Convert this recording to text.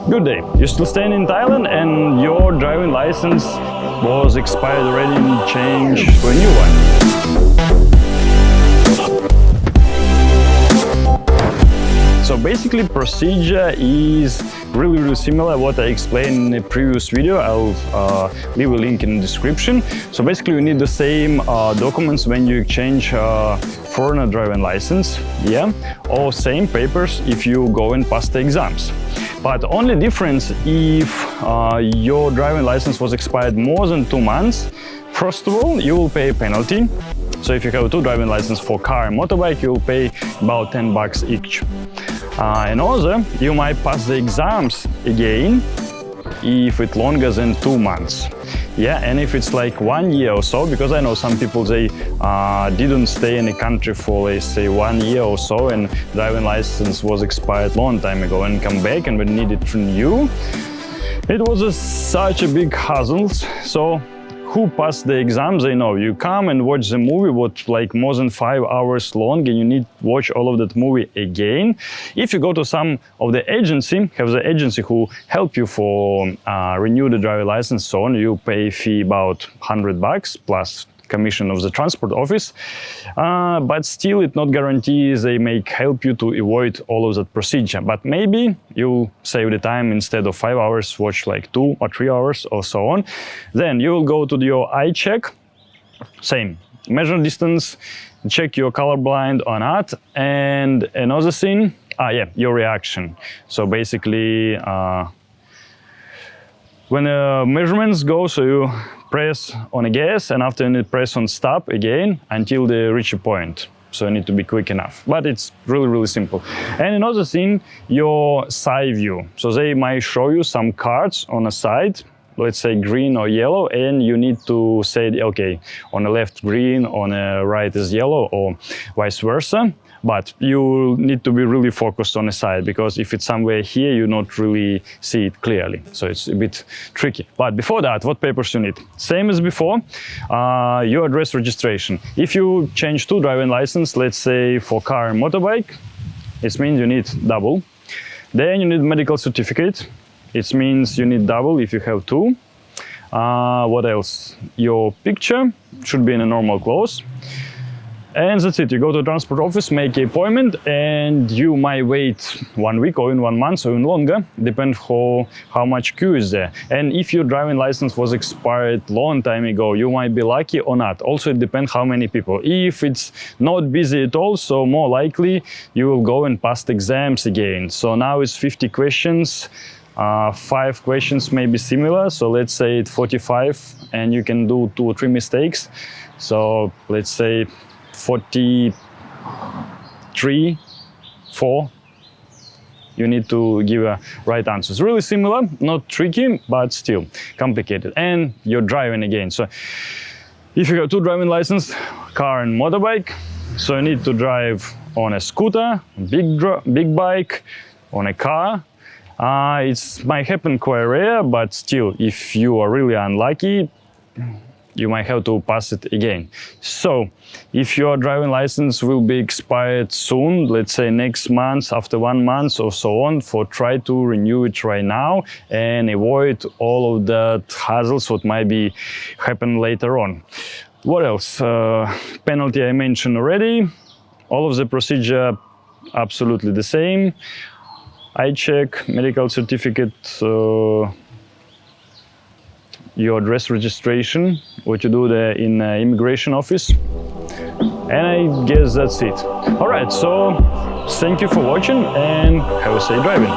Good day. You're still staying in Thailand and your driving license was expired already and changed to a new one. So basically procedure is really similar what I explained in the previous video. I'll leave a link in the description. So basically you need the same documents when you exchange foreigner driving license, yeah, or same papers if you go and pass the exams. But only difference if your driving license was expired more than 2 months, first of all, you will pay a penalty. So if you have 2 driving licenses for car and motorbike, you will pay about 10 bucks each. And also, you might pass the exams again if it's longer than 2 months. Yeah, and if it's like 1 year or so, because I know some people, they didn't stay in the country for, let's say, 1 year or so, and driving license was expired long time ago and come back and we need it renew. It was such a big hassle. So who passed the exams, they know. You come and watch the movie, what like more than 5 hours long, and you need to watch all of that movie again. If you go to some of the agency, have the agency who help you for renew the driver license, so on, you pay fee about 100 bucks plus commission of the transport office, but still it not guarantees they may help you to avoid all of that procedure. But maybe you save the time, instead of 5 hours, watch like 2 or 3 hours or so on. Then you will go to your eye check, same, measure distance, check your colorblind or not, and another thing, your reaction. So basically, when the measurements go, so you press on a gas and after you press on stop again until they reach a point. So you need to be quick enough, but it's really simple. And another thing, your side view. So they might show you some cards on the side, let's say green or yellow, and you need to say, okay, on the left green, on the right is yellow, or vice versa. But you need to be really focused on the side, because if it's somewhere here, you not really see it clearly. So it's a bit tricky. But before that, what papers you need? Same as before, your address registration. If you change 2 driving license, let's say for car and motorbike, it means you need double. Then you need medical certificate. It means you need double if you have 2. What else? Your picture should be in a normal clothes. And that's it. You go to the transport office, make an appointment, and you might wait 1 week or in 1 month or even longer, depends how much queue is there. And if your driving license was expired long time ago, you might be lucky or not. Also, it depends how many people. If it's not busy at all, so more likely you will go and pass the exams again. So now it's 50 questions. 5 questions may be similar, so let's say it's 45, and you can do 2 or 3 mistakes. So let's say 43, 4, you need to give a right answer. It's really similar, not tricky, but still complicated. And you're driving again. So if you have 2 driving license, car and motorbike, so you need to drive on a scooter, big bike, on a car. It might happen quite rare, but still, if you are really unlucky, you might have to pass it again. So if your driving license will be expired soon, let's say next month, after 1 month or so on, try to renew it right now and avoid all of that hassles what might be happen later on. What else? Penalty I mentioned already. All of the procedure absolutely the same. Eye check, medical certificate, your address registration, what you do there in the immigration office. And I guess that's it. All right, so thank you for watching and have a safe driving.